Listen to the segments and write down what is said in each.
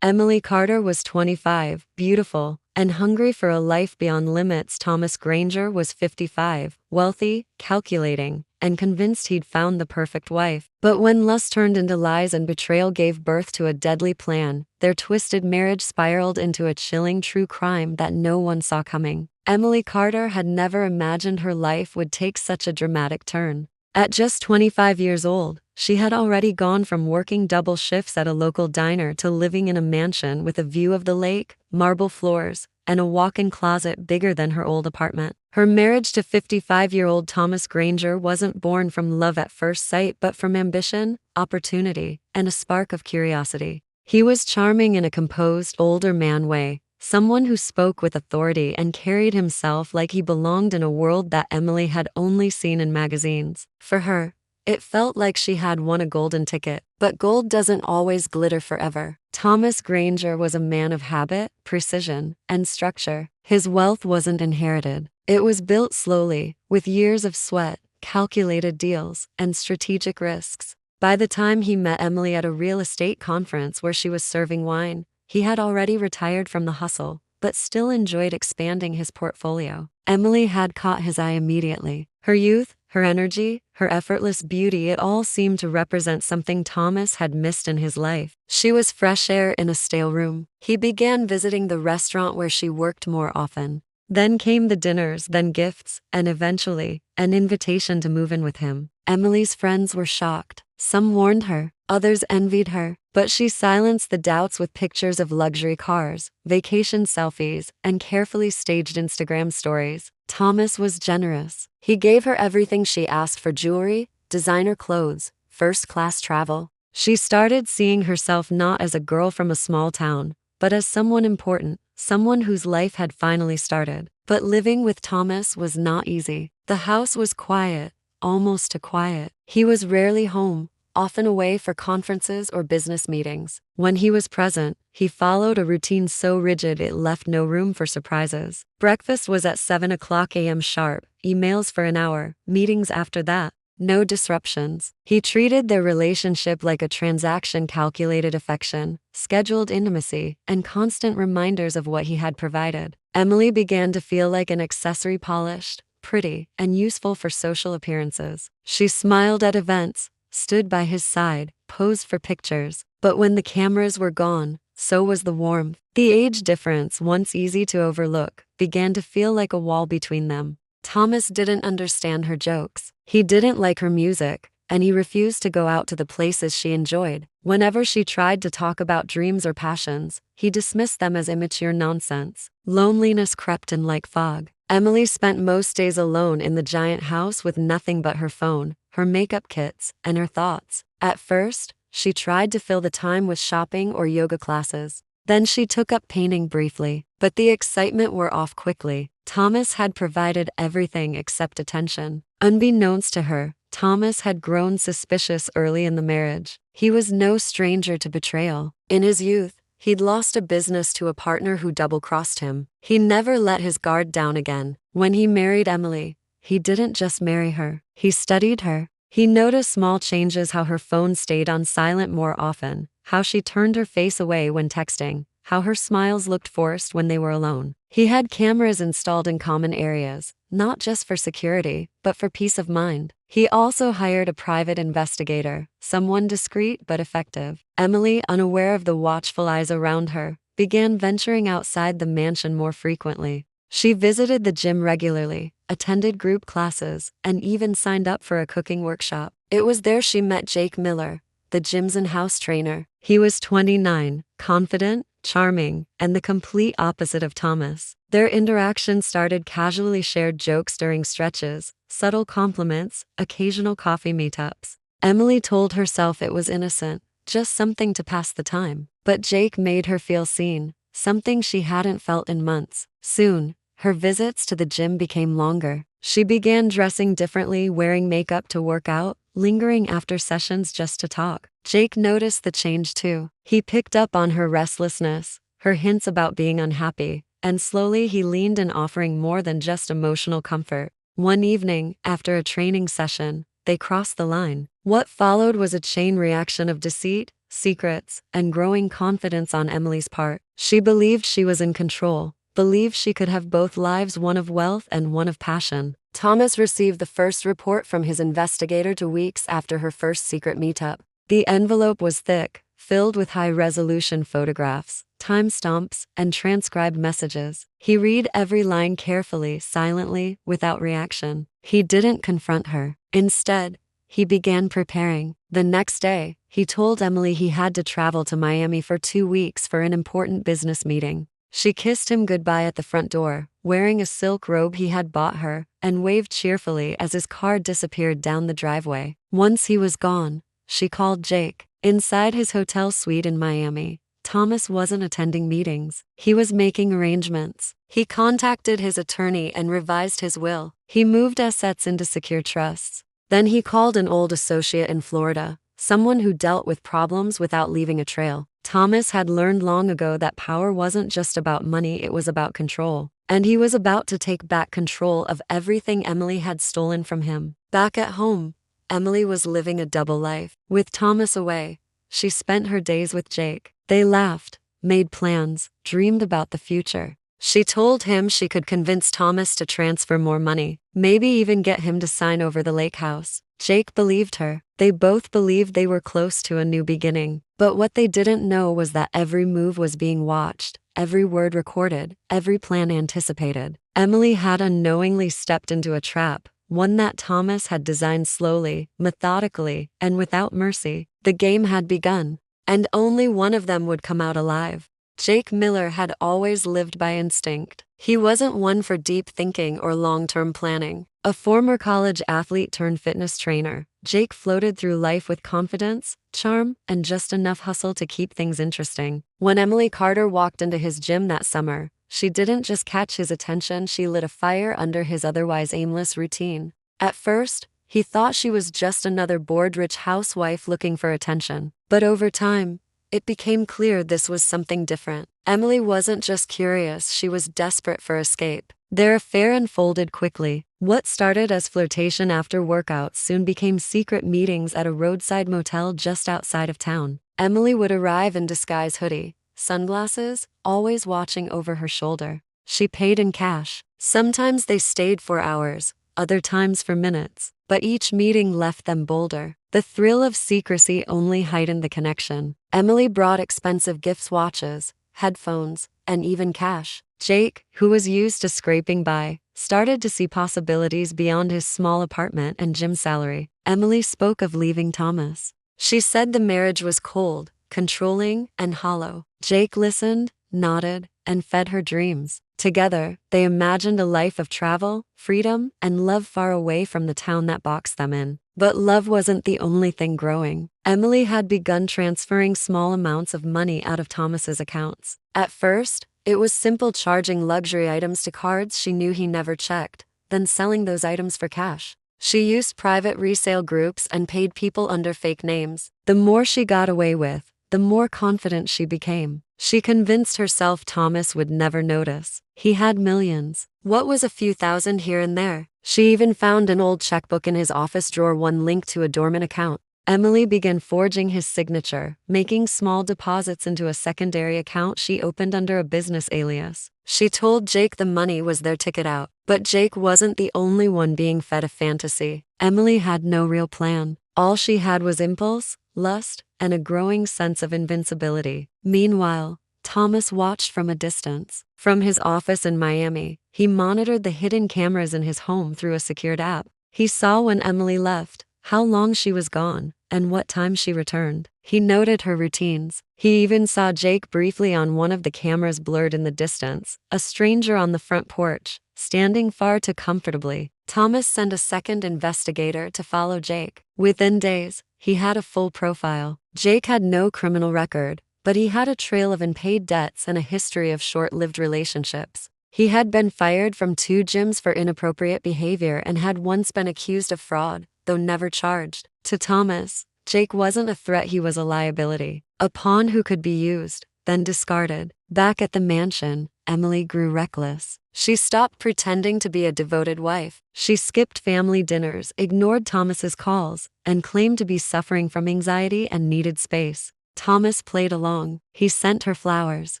Emily Carter was 25, beautiful, and hungry for a life beyond limits. Thomas Granger was 55, wealthy, calculating, and convinced he'd found the perfect wife. But when lust turned into lies and betrayal gave birth to a deadly plan, their twisted marriage spiraled into a chilling true crime that no one saw coming. Emily Carter had never imagined her life would take such a dramatic turn. At just 25 years old, she had already gone from working double shifts at a local diner to living in a mansion with a view of the lake, marble floors, and a walk-in closet bigger than her old apartment. Her marriage to 55-year-old Thomas Granger wasn't born from love at first sight but from ambition, opportunity, and a spark of curiosity. He was charming in a composed, older man way, someone who spoke with authority and carried himself like he belonged in a world that Emily had only seen in magazines. For her, it felt like she had won a golden ticket. But gold doesn't always glitter forever. Thomas Granger was a man of habit, precision, and structure. His wealth wasn't inherited. It was built slowly, with years of sweat, calculated deals, and strategic risks. By the time he met Emily at a real estate conference where she was serving wine, he had already retired from the hustle, but still enjoyed expanding his portfolio. Emily had caught his eye immediately. Her youth, her energy, her effortless beauty, it all seemed to represent something Thomas had missed in his life. She was fresh air in a stale room. He began visiting the restaurant where she worked more often. Then came the dinners, then gifts, and eventually, an invitation to move in with him. Emily's friends were shocked. Some warned her, others envied her, but she silenced the doubts with pictures of luxury cars, vacation selfies, and carefully staged Instagram stories. Thomas was generous. He gave her everything she asked for: jewelry, designer clothes, first-class travel. She started seeing herself not as a girl from a small town, but as someone important, someone whose life had finally started. But living with Thomas was not easy. The house was quiet, almost too quiet. He was rarely home, often away for conferences or business meetings. When he was present, he followed a routine so rigid it left no room for surprises. Breakfast was at 7 o'clock a.m. sharp, emails for an hour, meetings after that. No disruptions. He treated their relationship like a transaction: calculated affection, scheduled intimacy, and constant reminders of what he had provided. Emily began to feel like an accessory: polished, pretty, and useful for social appearances. She smiled at events, stood by his side, posed for pictures. But when the cameras were gone, so was the warmth. The age difference, once easy to overlook, began to feel like a wall between them. Thomas didn't understand her jokes. He didn't like her music, and he refused to go out to the places she enjoyed. Whenever she tried to talk about dreams or passions, he dismissed them as immature nonsense. Loneliness crept in like fog. Emily spent most days alone in the giant house with nothing but her phone, her makeup kits, and her thoughts. At first, she tried to fill the time with shopping or yoga classes. Then she took up painting briefly, but the excitement wore off quickly. Thomas had provided everything except attention. Unbeknownst to her, Thomas had grown suspicious early in the marriage. He was no stranger to betrayal. In his youth, he'd lost a business to a partner who double-crossed him. He never let his guard down again. When he married Emily, he didn't just marry her. He studied her. He noticed small changes: how her phone stayed on silent more often, how she turned her face away when texting, how her smiles looked forced when they were alone. He had cameras installed in common areas, not just for security, but for peace of mind. He also hired a private investigator, someone discreet but effective. Emily, unaware of the watchful eyes around her, began venturing outside the mansion more frequently. She visited the gym regularly, attended group classes, and even signed up for a cooking workshop. It was there she met Jake Miller, the gym's in-house trainer. He was 29, confident, charming, and the complete opposite of Thomas. Their interaction started casually: shared jokes during stretches, subtle compliments, occasional coffee meetups. Emily told herself it was innocent, just something to pass the time. But Jake made her feel seen, something she hadn't felt in months. Soon, her visits to the gym became longer. She began dressing differently, wearing makeup to work out, lingering after sessions just to talk. Jake noticed the change too. He picked up on her restlessness, her hints about being unhappy, and slowly he leaned in, offering more than just emotional comfort. One evening, after a training session, they crossed the line. What followed was a chain reaction of deceit, secrets, and growing confidence on Emily's part. She believed she was in control, believed she could have both lives, one of wealth and one of passion. Thomas received the first report from his investigator 2 weeks after her first secret meetup. The envelope was thick, filled with high-resolution photographs, timestamps, and transcribed messages. He read every line carefully, silently, without reaction. He didn't confront her. Instead, he began preparing. The next day, he told Emily he had to travel to Miami for 2 weeks for an important business meeting. She kissed him goodbye at the front door, wearing a silk robe he had bought her, and waved cheerfully as his car disappeared down the driveway. Once he was gone, she called Jake. Inside his hotel suite in Miami, Thomas wasn't attending meetings. He was making arrangements. He contacted his attorney and revised his will. He moved assets into secure trusts. Then he called an old associate in Florida, someone who dealt with problems without leaving a trail. Thomas had learned long ago that power wasn't just about money, it was about control. And he was about to take back control of everything Emily had stolen from him. Back at home, Emily was living a double life. With Thomas away, she spent her days with Jake. They laughed, made plans, dreamed about the future. She told him she could convince Thomas to transfer more money, maybe even get him to sign over the lake house. Jake believed her. They both believed they were close to a new beginning. But what they didn't know was that every move was being watched, every word recorded, every plan anticipated. Emily had unknowingly stepped into a trap, one that Thomas had designed slowly, methodically, and without mercy. The game had begun, and only one of them would come out alive. Jake Miller had always lived by instinct. He wasn't one for deep thinking or long-term planning. A former college athlete turned fitness trainer, Jake floated through life with confidence, charm, and just enough hustle to keep things interesting. When Emily Carter walked into his gym that summer, she didn't just catch his attention, she lit a fire under his otherwise aimless routine. At first, he thought she was just another bored rich housewife looking for attention. But over time, it became clear this was something different. Emily wasn't just curious, she was desperate for escape. Their affair unfolded quickly. What started as flirtation after workouts soon became secret meetings at a roadside motel just outside of town. Emily would arrive in disguise hoodie, sunglasses, always watching over her shoulder. She paid in cash. Sometimes they stayed for hours, other times for minutes, but each meeting left them bolder. The thrill of secrecy only heightened the connection. Emily brought expensive gifts, watches, headphones, and even cash. Jake, who was used to scraping by, started to see possibilities beyond his small apartment and gym salary. Emily spoke of leaving Thomas. She said the marriage was cold, controlling, and hollow. Jake listened, nodded, and fed her dreams. Together, they imagined a life of travel, freedom, and love far away from the town that boxed them in. But love wasn't the only thing growing. Emily had begun transferring small amounts of money out of Thomas's accounts. At first, it was simple, charging luxury items to cards she knew he never checked, then selling those items for cash. She used private resale groups and paid people under fake names. The more she got away with, the more confident she became. She convinced herself Thomas would never notice. He had millions. What was a few thousand here and there? She even found an old checkbook in his office drawer, one linked to a dormant account. Emily began forging his signature, making small deposits into a secondary account she opened under a business alias. She told Jake the money was their ticket out. But Jake wasn't the only one being fed a fantasy. Emily had no real plan. All she had was impulse, lust, and a growing sense of invincibility. Meanwhile, Thomas watched from a distance. From his office in Miami, he monitored the hidden cameras in his home through a secured app. He saw when Emily left, how long she was gone, and what time she returned. He noted her routines. He even saw Jake briefly on one of the cameras blurred in the distance, a stranger on the front porch, standing far too comfortably. Thomas sent a second investigator to follow Jake. Within days, he had a full profile. Jake had no criminal record, but he had a trail of unpaid debts and a history of short-lived relationships. He had been fired from 2 gyms for inappropriate behavior and had once been accused of fraud, though never charged. To Thomas, Jake wasn't a threat, he was a liability, a pawn who could be used, then discarded. Back at the mansion, Emily grew reckless. She stopped pretending to be a devoted wife. She skipped family dinners, ignored Thomas's calls, and claimed to be suffering from anxiety and needed space. Thomas played along. He sent her flowers.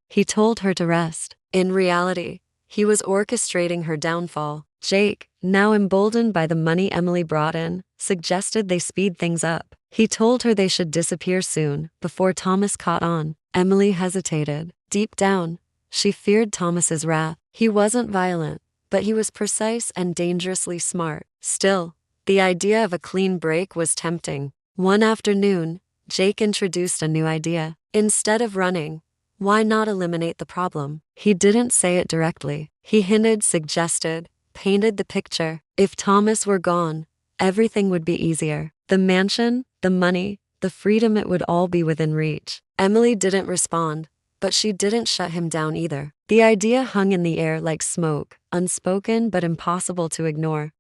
He told her to rest. In reality, he was orchestrating her downfall. Jake, now emboldened by the money Emily brought in, suggested they speed things up. He told her they should disappear soon, before Thomas caught on. Emily hesitated. Deep down, she feared Thomas's wrath. He wasn't violent, but he was precise and dangerously smart. Still, the idea of a clean break was tempting. One afternoon, Jake introduced a new idea. Instead of running, why not eliminate the problem? He didn't say it directly. He hinted, suggested, painted the picture. If Thomas were gone, everything would be easier. The mansion, the money, the freedom, it would all be within reach. Emily didn't respond, but she didn't shut him down either. The idea hung in the air like smoke, unspoken but impossible to ignore.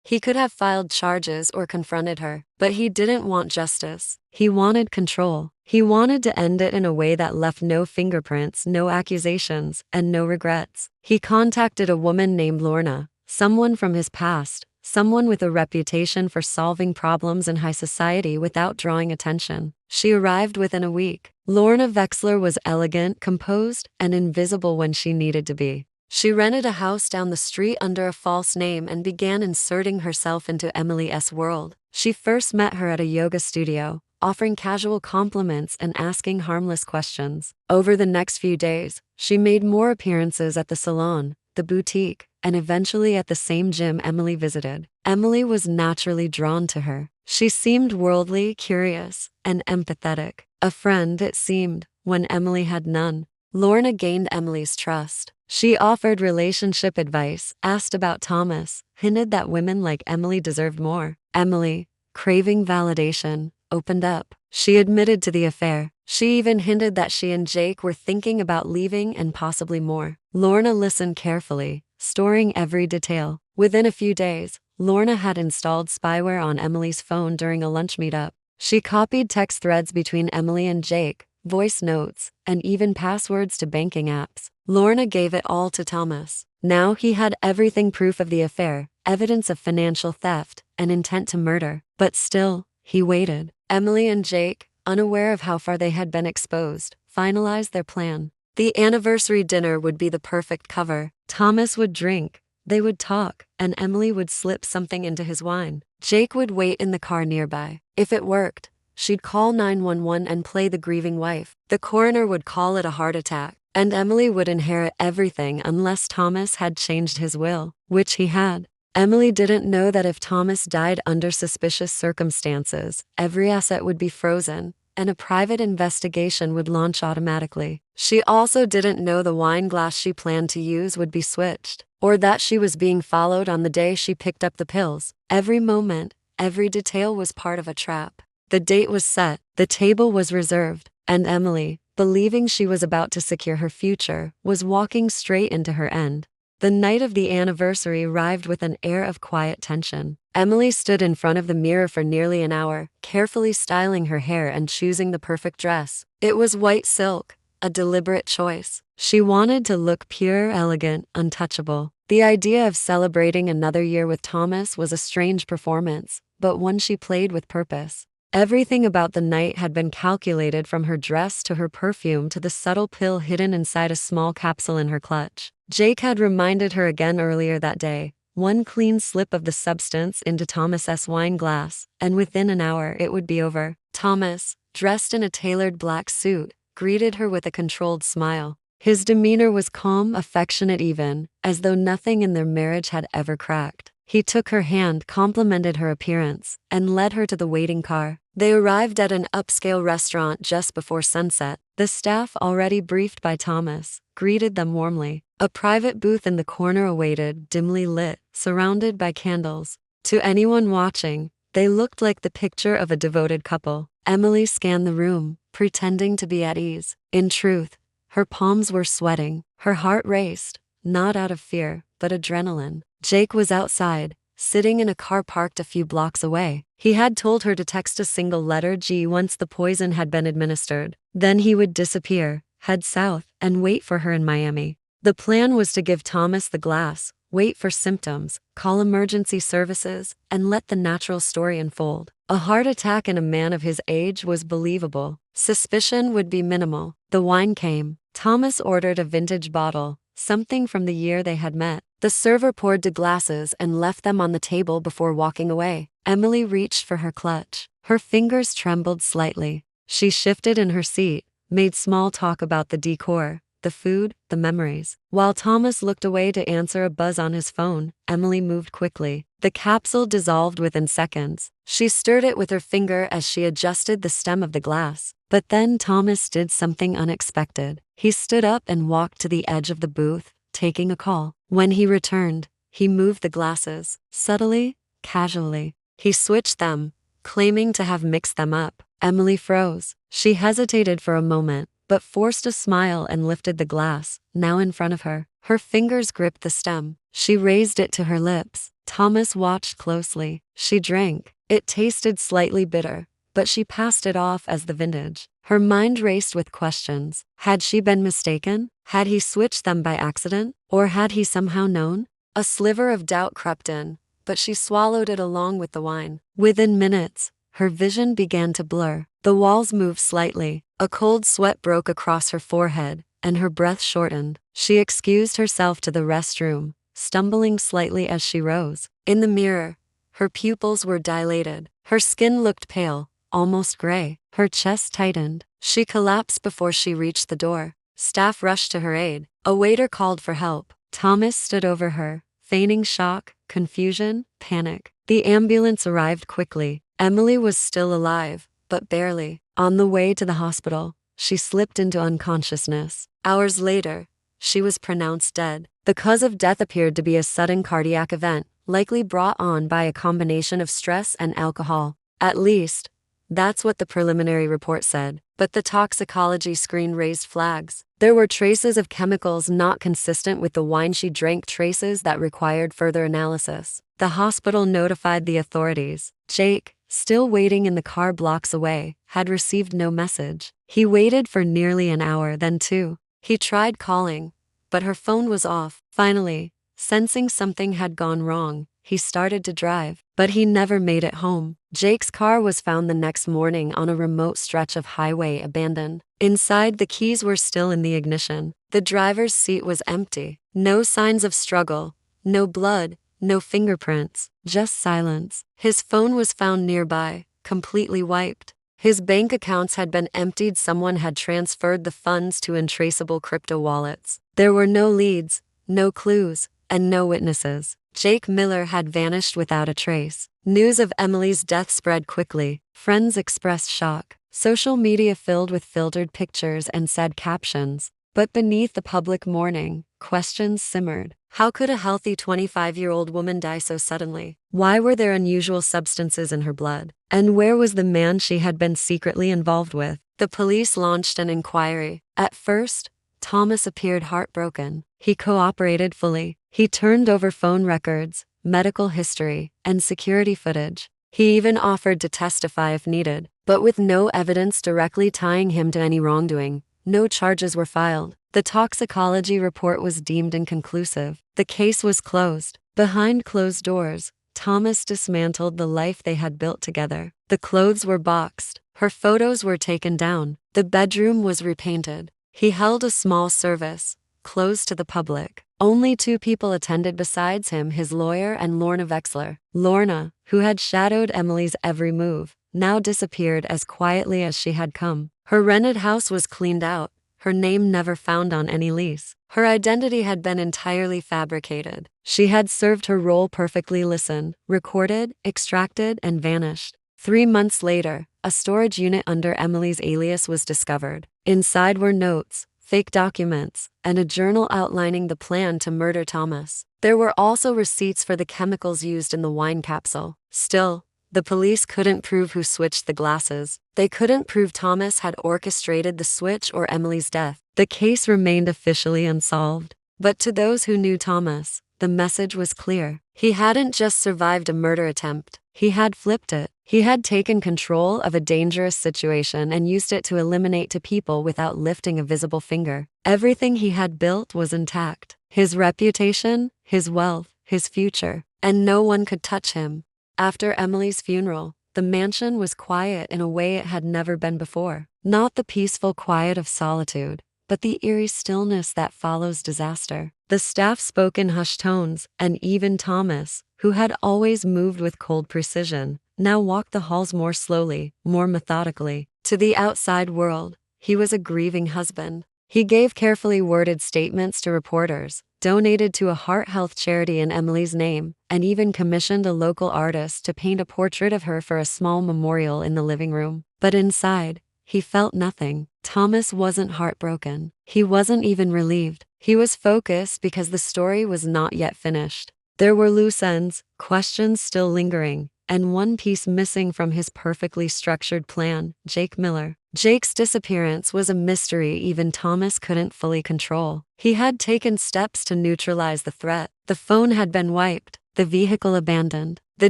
He could have filed charges or confronted her, but he didn't want justice. He wanted control. He wanted to end it in a way that left no fingerprints, no accusations, and no regrets. He contacted a woman named Lorna, someone from his past, someone with a reputation for solving problems in high society without drawing attention. She arrived within a week. Lorna Wexler was elegant, composed, and invisible when she needed to be. She rented a house down the street under a false name and began inserting herself into Emily's world. She first met her at a yoga studio, offering casual compliments and asking harmless questions. Over the next few days, she made more appearances at the salon, the boutique, and eventually at the same gym Emily visited. Emily was naturally drawn to her. She seemed worldly, curious, and empathetic. A friend, it seemed, when Emily had none. Lorna gained Emily's trust. She offered relationship advice, asked about Thomas, hinted that women like Emily deserved more. Emily, craving validation, opened up. She admitted to the affair. She even hinted that she and Jake were thinking about leaving and possibly more. Lorna listened carefully, storing every detail. Within a few days, Lorna had installed spyware on Emily's phone during a lunch meetup. She copied text threads between Emily and Jake, voice notes, and even passwords to banking apps. Lorna gave it all to Thomas. Now he had everything: proof of the affair, evidence of financial theft, and intent to murder. But still, he waited. Emily and Jake, unaware of how far they had been exposed, finalized their plan. The anniversary dinner would be the perfect cover. Thomas would drink, they would talk, and Emily would slip something into his wine. Jake would wait in the car nearby. If it worked, she'd call 911 and play the grieving wife. The coroner would call it a heart attack, and Emily would inherit everything unless Thomas had changed his will, which he had. Emily didn't know that if Thomas died under suspicious circumstances, every asset would be frozen, and a private investigation would launch automatically. She also didn't know the wine glass she planned to use would be switched, or that she was being followed on the day she picked up the pills. Every moment, every detail was part of a trap. The date was set, the table was reserved, and Emily, believing she was about to secure her future, was walking straight into her end. The night of the anniversary arrived with an air of quiet tension. Emily stood in front of the mirror for nearly an hour, carefully styling her hair and choosing the perfect dress. It was white silk, a deliberate choice. She wanted to look pure, elegant, untouchable. The idea of celebrating another year with Thomas was a strange performance, but one she played with purpose. Everything about the night had been calculated, from her dress to her perfume to the subtle pill hidden inside a small capsule in her clutch. Jake had reminded her again earlier that day. One clean slip of the substance into Thomas's wine glass, and within an hour it would be over. Thomas, dressed in a tailored black suit, greeted her with a controlled smile. His demeanor was calm, affectionate even, as though nothing in their marriage had ever cracked. He took her hand, complimented her appearance, and led her to the waiting car. They arrived at an upscale restaurant just before sunset. The staff, already briefed by Thomas, greeted them warmly. A private booth in the corner awaited, dimly lit, surrounded by candles. To anyone watching, they looked like the picture of a devoted couple. Emily scanned the room, pretending to be at ease. In truth, her palms were sweating, her heart raced, not out of fear, but adrenaline. Jake was outside, sitting in a car parked a few blocks away. He had told her to text a single letter G once the poison had been administered. Then he would disappear, head south, and wait for her in Miami. The plan was to give Thomas the glass, wait for symptoms, call emergency services, and let the natural story unfold. A heart attack in a man of his age was believable. Suspicion would be minimal. The wine came. Thomas ordered a vintage bottle, something from the year they had met. The server poured the glasses and left them on the table before walking away. Emily reached for her clutch. Her fingers trembled slightly. She shifted in her seat, made small talk about the decor, the food, the memories. While Thomas looked away to answer a buzz on his phone, Emily moved quickly. The capsule dissolved within seconds. She stirred it with her finger as she adjusted the stem of the glass. But then Thomas did something unexpected. He stood up and walked to the edge of the booth, taking a call. When he returned, he moved the glasses, subtly, casually. He switched them, claiming to have mixed them up. Emily froze. She hesitated for a moment, but forced a smile and lifted the glass, now in front of her. Her fingers gripped the stem. She raised it to her lips. Thomas watched closely. She drank. It tasted slightly bitter, but she passed it off as the vintage. Her mind raced with questions. Had she been mistaken? Had he switched them by accident? Or had he somehow known? A sliver of doubt crept in, but she swallowed it along with the wine. Within minutes, her vision began to blur. The walls moved slightly. A cold sweat broke across her forehead, and her breath shortened. She excused herself to the restroom, stumbling slightly as she rose. In the mirror, her pupils were dilated. Her skin looked pale, almost gray. Her chest tightened. She collapsed before she reached the door. Staff rushed to her aid. A waiter called for help. Thomas stood over her, feigning shock, confusion, panic. The ambulance arrived quickly. Emily was still alive, but barely. On the way to the hospital, she slipped into unconsciousness. Hours later, she was pronounced dead. The cause of death appeared to be a sudden cardiac event, likely brought on by a combination of stress and alcohol. At least, that's what the preliminary report said. But the toxicology screen raised flags. There were traces of chemicals not consistent with the wine she drank, traces that required further analysis. The hospital notified the authorities. Jake, still waiting in the car blocks away, had received no message. He waited for nearly an hour, then two. He tried calling, but her phone was off. Finally, sensing something had gone wrong, he started to drive, but he never made it home. Jake's car was found the next morning on a remote stretch of highway, abandoned. Inside, the keys were still in the ignition. The driver's seat was empty. No signs of struggle, no blood, no fingerprints, just silence. His phone was found nearby, completely wiped. His bank accounts had been emptied. Someone had transferred the funds to untraceable crypto wallets. There were no leads, no clues, and no witnesses. Jake Miller had vanished without a trace. News of Emily's death spread quickly. Friends expressed shock. Social media filled with filtered pictures and sad captions. But beneath the public mourning, questions simmered. How could a healthy 25-year-old woman die so suddenly? Why were there unusual substances in her blood? And where was the man she had been secretly involved with? The police launched an inquiry. At first, Thomas appeared heartbroken. He cooperated fully. He turned over phone records, medical history, and security footage. He even offered to testify if needed. But with no evidence directly tying him to any wrongdoing, no charges were filed. The toxicology report was deemed inconclusive. The case was closed. Behind closed doors, Thomas dismantled the life they had built together. The clothes were boxed. Her photos were taken down. The bedroom was repainted. He held a small service, closed to the public. Only 2 people attended besides him, his lawyer and Lorna Vexler. Lorna, who had shadowed Emily's every move, now disappeared as quietly as she had come. Her rented house was cleaned out, her name never found on any lease. Her identity had been entirely fabricated. She had served her role perfectly, listened, recorded, extracted, and vanished. 3 months later, a storage unit under Emily's alias was discovered. Inside were notes, fake documents, and a journal outlining the plan to murder Thomas. There were also receipts for the chemicals used in the wine capsule. Still, the police couldn't prove who switched the glasses. They couldn't prove Thomas had orchestrated the switch or Emily's death. The case remained officially unsolved. But to those who knew Thomas, the message was clear. He hadn't just survived a murder attempt, he had flipped it. He had taken control of a dangerous situation and used it to eliminate people without lifting a visible finger. Everything he had built was intact. His reputation, his wealth, his future. And no one could touch him. After Emily's funeral, the mansion was quiet in a way it had never been before. Not the peaceful quiet of solitude, but the eerie stillness that follows disaster. The staff spoke in hushed tones, and even Thomas, who had always moved with cold precision, now walked the halls more slowly, more methodically. To the outside world, he was a grieving husband. He gave carefully worded statements to reporters, donated to a heart health charity in Emily's name, and even commissioned a local artist to paint a portrait of her for a small memorial in the living room. But inside, he felt nothing. Thomas wasn't heartbroken. He wasn't even relieved. He was focused because the story was not yet finished. There were loose ends, questions still lingering, and one piece missing from his perfectly structured plan: Jake Miller. Jake's disappearance was a mystery even Thomas couldn't fully control. He had taken steps to neutralize the threat. The phone had been wiped, the vehicle abandoned, the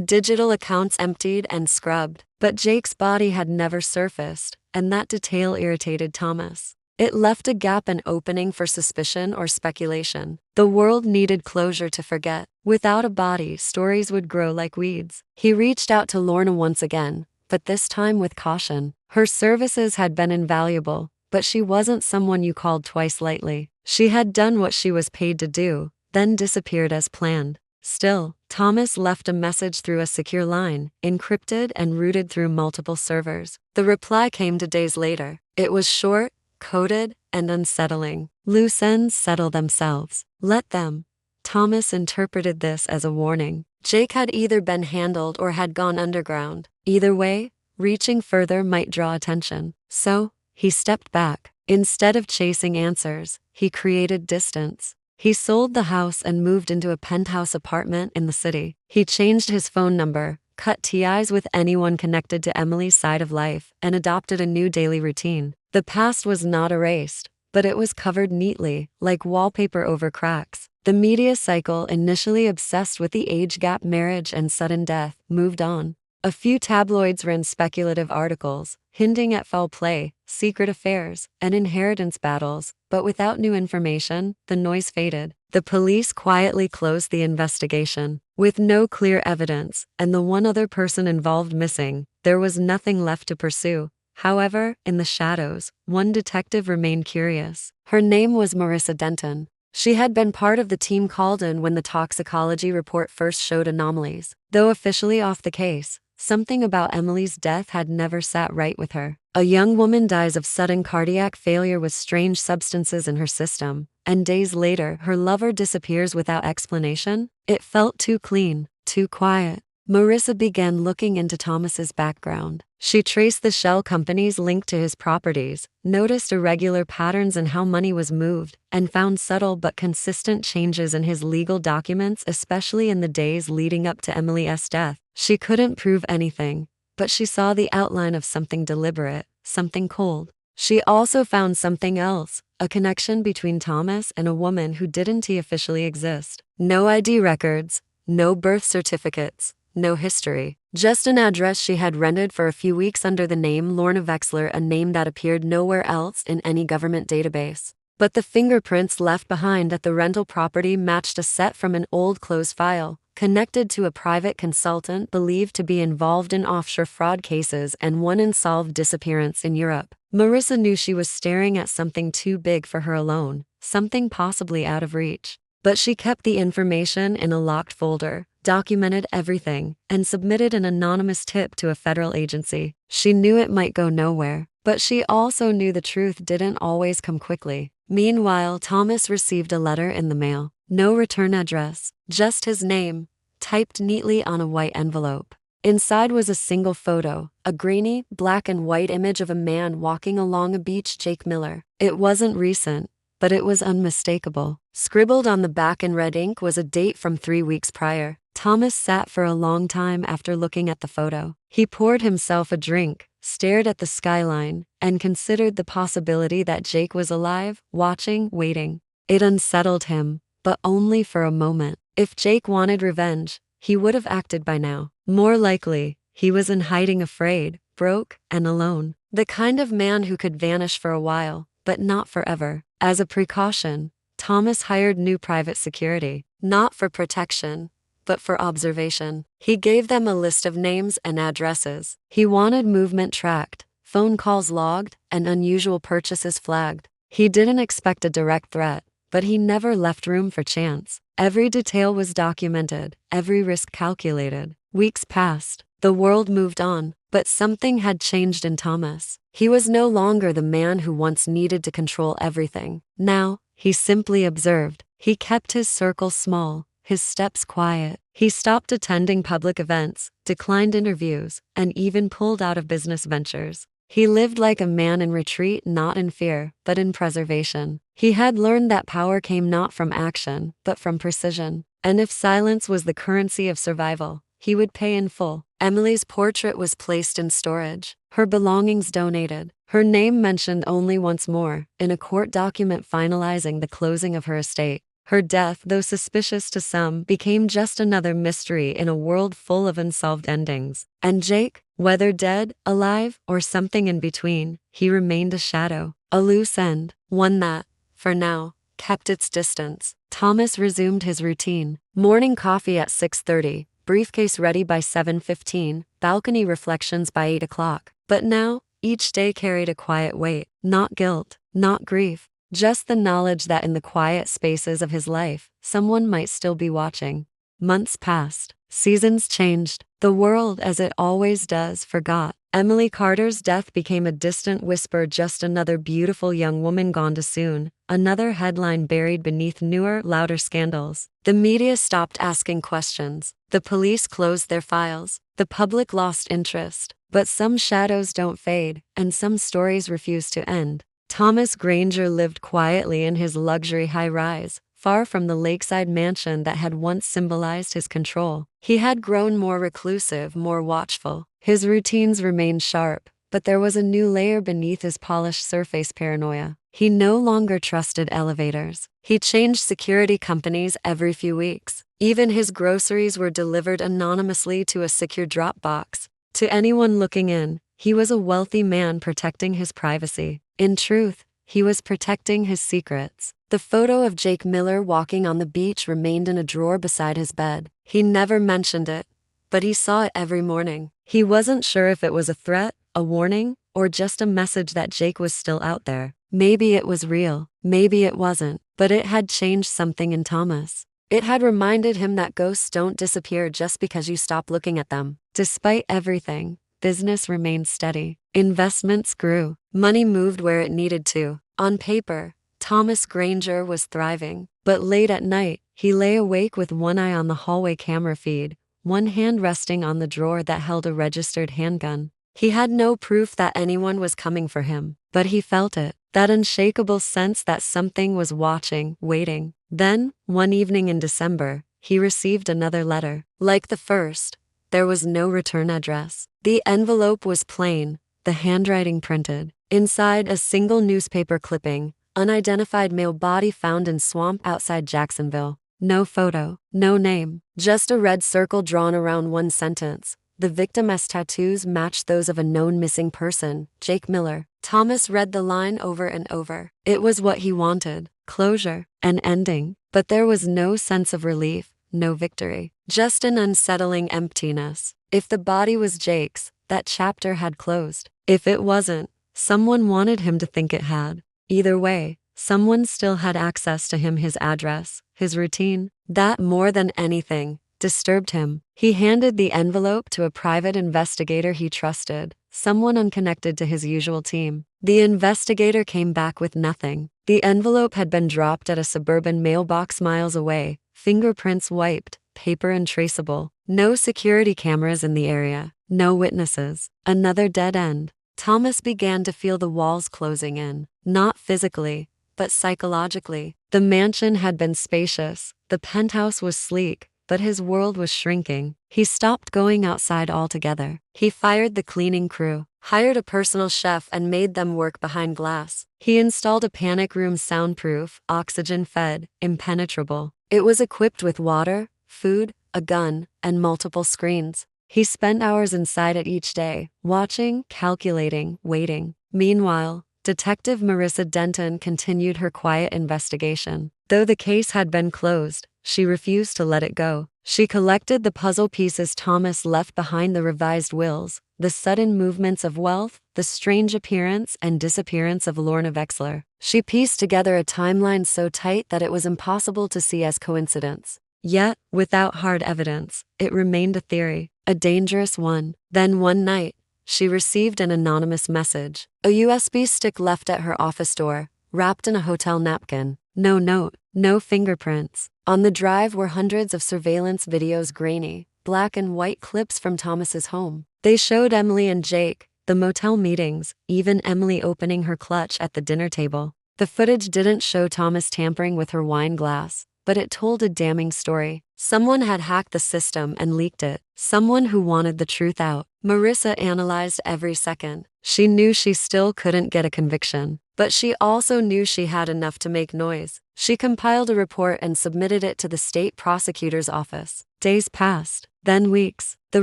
digital accounts emptied and scrubbed. But Jake's body had never surfaced, and that detail irritated Thomas. It left a gap, an opening for suspicion or speculation. The world needed closure to forget. Without a body, stories would grow like weeds. He reached out to Lorna once again, but this time with caution. Her services had been invaluable, but she wasn't someone you called twice lightly. She had done what she was paid to do, then disappeared as planned. Still, Thomas left a message through a secure line, encrypted and routed through multiple servers. The reply came 2 days later. It was short, coded, and unsettling. Loose ends settle themselves. Let them. Thomas interpreted this as a warning. Jake had either been handled or had gone underground. Either way, reaching further might draw attention. So, he stepped back. Instead of chasing answers, he created distance. He sold the house and moved into a penthouse apartment in the city. He changed his phone number, cut ties with anyone connected to Emily's side of life, and adopted a new daily routine. The past was not erased, but it was covered neatly, like wallpaper over cracks. The media cycle, initially obsessed with the age gap, marriage, and sudden death, moved on. A few tabloids ran speculative articles, hinting at foul play, secret affairs, and inheritance battles, but without new information, the noise faded. The police quietly closed the investigation. With no clear evidence, and the one other person involved missing, there was nothing left to pursue. However, in the shadows, one detective remained curious. Her name was Marissa Denton. She had been part of the team called in when the toxicology report first showed anomalies. Though officially off the case, something about Emily's death had never sat right with her. A young woman dies of sudden cardiac failure with strange substances in her system, and days later her lover disappears without explanation. It felt too clean, too quiet. Marissa began looking into Thomas's background. She traced the shell companies linked to his properties, noticed irregular patterns in how money was moved, and found subtle but consistent changes in his legal documents, especially in the days leading up to Emily's death. She couldn't prove anything, but she saw the outline of something deliberate, something cold. She also found something else, a connection between Thomas and a woman who didn't officially exist. No ID records, no birth certificates, no history. Just an address she had rented for a few weeks under the name Lorna Wexler, a name that appeared nowhere else in any government database. But the fingerprints left behind at the rental property matched a set from an old closed file, connected to a private consultant believed to be involved in offshore fraud cases and one unsolved disappearance in Europe. Marissa knew she was staring at something too big for her alone, something possibly out of reach. But she kept the information in a locked folder, documented everything, and submitted an anonymous tip to a federal agency. She knew it might go nowhere, but she also knew the truth didn't always come quickly. Meanwhile, Thomas received a letter in the mail. No return address, just his name, typed neatly on a white envelope. Inside was a single photo, a grainy, black and white image of a man walking along a beach. Jake Miller. It wasn't recent, but it was unmistakable. Scribbled on the back in red ink was a date from 3 weeks prior. Thomas sat for a long time after looking at the photo. He poured himself a drink, stared at the skyline, and considered the possibility that Jake was alive, watching, waiting. It unsettled him, but only for a moment. If Jake wanted revenge, he would have acted by now. More likely, he was in hiding, afraid, broke, and alone. The kind of man who could vanish for a while, but not forever. As a precaution, Thomas hired new private security, not for protection, but for observation. He gave them a list of names and addresses. He wanted movement tracked, phone calls logged, and unusual purchases flagged. He didn't expect a direct threat, but he never left room for chance. Every detail was documented, every risk calculated. Weeks passed. The world moved on, but something had changed in Thomas. He was no longer the man who once needed to control everything. Now, he simply observed. He kept his circle small, his steps quiet. He stopped attending public events, declined interviews, and even pulled out of business ventures. He lived like a man in retreat, not in fear, but in preservation. He had learned that power came not from action, but from precision. And if silence was the currency of survival, he would pay in full. Emily's portrait was placed in storage, her belongings donated, her name mentioned only once more, in a court document finalizing the closing of her estate. Her death, though suspicious to some, became just another mystery in a world full of unsolved endings. And Jake, whether dead, alive, or something in between, he remained a shadow, a loose end, one that, for now, kept its distance. Thomas resumed his routine. Morning coffee at 6:30, briefcase ready by 7:15, balcony reflections by 8 o'clock. But now, each day carried a quiet weight, not guilt, not grief, just the knowledge that in the quiet spaces of his life, someone might still be watching. Months passed. Seasons changed. The world, as it always does, forgot. Emily Carter's death became a distant whisper, just another beautiful young woman gone too soon, another headline buried beneath newer, louder scandals. The media stopped asking questions. The police closed their files. The public lost interest. But some shadows don't fade, and some stories refuse to end. Thomas Granger lived quietly in his luxury high-rise, far from the lakeside mansion that had once symbolized his control. He had grown more reclusive, more watchful. His routines remained sharp, but there was a new layer beneath his polished surface: paranoia. He no longer trusted elevators. He changed security companies every few weeks. Even his groceries were delivered anonymously to a secure drop box. To anyone looking in, he was a wealthy man protecting his privacy. In truth, he was protecting his secrets. The photo of Jake Miller walking on the beach remained in a drawer beside his bed. He never mentioned it, but he saw it every morning. He wasn't sure if it was a threat, a warning, or just a message that Jake was still out there. Maybe it was real, maybe it wasn't, but it had changed something in Thomas. It had reminded him that ghosts don't disappear just because you stop looking at them. Despite everything, business remained steady. Investments grew. Money moved where it needed to. On paper, Thomas Granger was thriving. But late at night, he lay awake with one eye on the hallway camera feed, one hand resting on the drawer that held a registered handgun. He had no proof that anyone was coming for him, but he felt it, that unshakable sense that something was watching, waiting. Then, one evening in December, he received another letter. Like the first, there was no return address. The envelope was plain, the handwriting printed. Inside, a single newspaper clipping: unidentified male body found in swamp outside Jacksonville. No photo, no name, just a red circle drawn around one sentence. The victim's tattoos matched those of a known missing person, Jake Miller. Thomas read the line over and over. It was what he wanted: closure, an ending. But there was no sense of relief, no victory, just an unsettling emptiness. If the body was Jake's, that chapter had closed. If it wasn't, someone wanted him to think it had. Either way, someone still had access to him, his address, his routine. That, more than anything, disturbed him. He handed the envelope to a private investigator he trusted, someone unconnected to his usual team. The investigator came back with nothing. The envelope had been dropped at a suburban mailbox miles away, fingerprints wiped, paper untraceable. No security cameras in the area, no witnesses. Another dead end. Thomas began to feel the walls closing in, not physically, but psychologically. The mansion had been spacious, the penthouse was sleek, but his world was shrinking. He stopped going outside altogether. He fired the cleaning crew, hired a personal chef, and made them work behind glass. He installed a panic room soundproof, oxygen-fed, impenetrable. It was equipped with water, food, a gun, and multiple screens. He spent hours inside it each day, watching, calculating, waiting. Meanwhile, Detective Marissa Denton continued her quiet investigation. Though the case had been closed, she refused to let it go. She collected the puzzle pieces Thomas left behind: the revised wills, the sudden movements of wealth, the strange appearance and disappearance of Lorna Wexler. She pieced together a timeline so tight that it was impossible to see as coincidence. Yet, without hard evidence, it remained a theory, a dangerous one. Then one night, she received an anonymous message, a USB stick left at her office door, wrapped in a hotel napkin. No note, no fingerprints. On the drive were hundreds of surveillance videos, grainy, black and white clips from Thomas's home. They showed Emily and Jake, the motel meetings, even Emily opening her clutch at the dinner table. The footage didn't show Thomas tampering with her wine glass, but it told a damning story. Someone had hacked the system and leaked it. Someone who wanted the truth out. Marissa analyzed every second. She knew she still couldn't get a conviction, but she also knew she had enough to make noise. She compiled a report and submitted it to the state prosecutor's office. Days passed, then weeks. The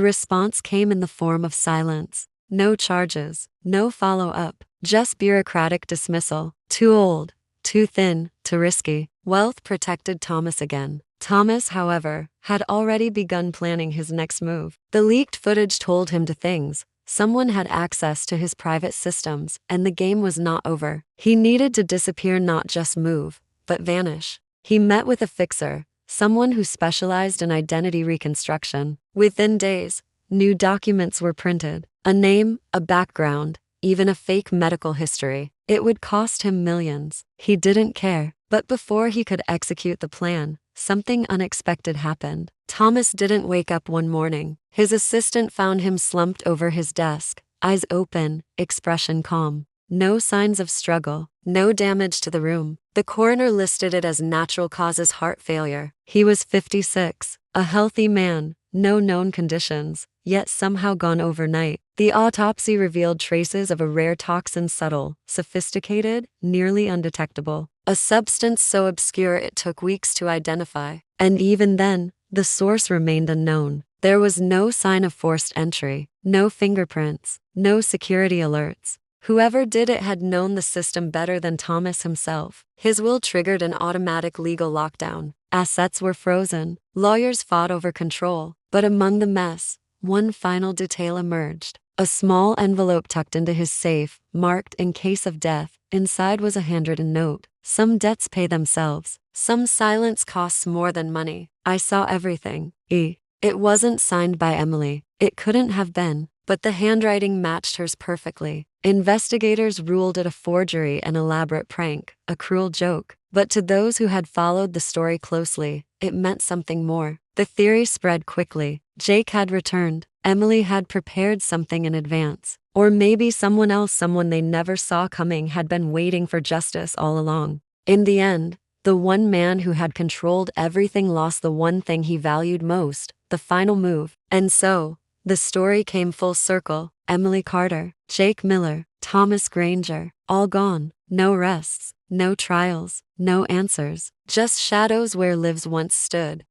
response came in the form of silence. No charges, no follow-up, just bureaucratic dismissal. Too old, too thin, too risky. Wealth protected Thomas again. Thomas, however, had already begun planning his next move. The leaked footage told him two things. Someone had access to his private systems, and the game was not over. He needed to disappear, not just move, but vanish. He met with a fixer, someone who specialized in identity reconstruction. Within days, new documents were printed. A name, a background, even a fake medical history. It would cost him millions. He didn't care. But before he could execute the plan, something unexpected happened. Thomas didn't wake up one morning. His assistant found him slumped over his desk, eyes open, expression calm. No signs of struggle, no damage to the room. The coroner listed it as natural causes heart failure. He was 56, a healthy man, no known conditions, yet somehow gone overnight. The autopsy revealed traces of a rare toxin, subtle, sophisticated, nearly undetectable. A substance so obscure it took weeks to identify. And even then, the source remained unknown. There was no sign of forced entry, no fingerprints, no security alerts. Whoever did it had known the system better than Thomas himself. His will triggered an automatic legal lockdown. Assets were frozen. Lawyers fought over control. But among the mess, one final detail emerged. A small envelope tucked into his safe, marked "in case of death." Inside was a handwritten note. Some debts pay themselves. Some silence costs more than money. I saw everything. It wasn't signed by Emily. It couldn't have been. But the handwriting matched hers perfectly. Investigators ruled it a forgery, an elaborate prank, a cruel joke. But to those who had followed the story closely, it meant something more. The theory spread quickly. Jake had returned. Emily had prepared something in advance. Or maybe someone else, someone they never saw coming, had been waiting for justice all along. In the end, the one man who had controlled everything lost the one thing he valued most, the final move. And so, the story came full circle. Emily Carter, Jake Miller, Thomas Granger, all gone. No arrests, no trials, no answers. Just shadows where lives once stood.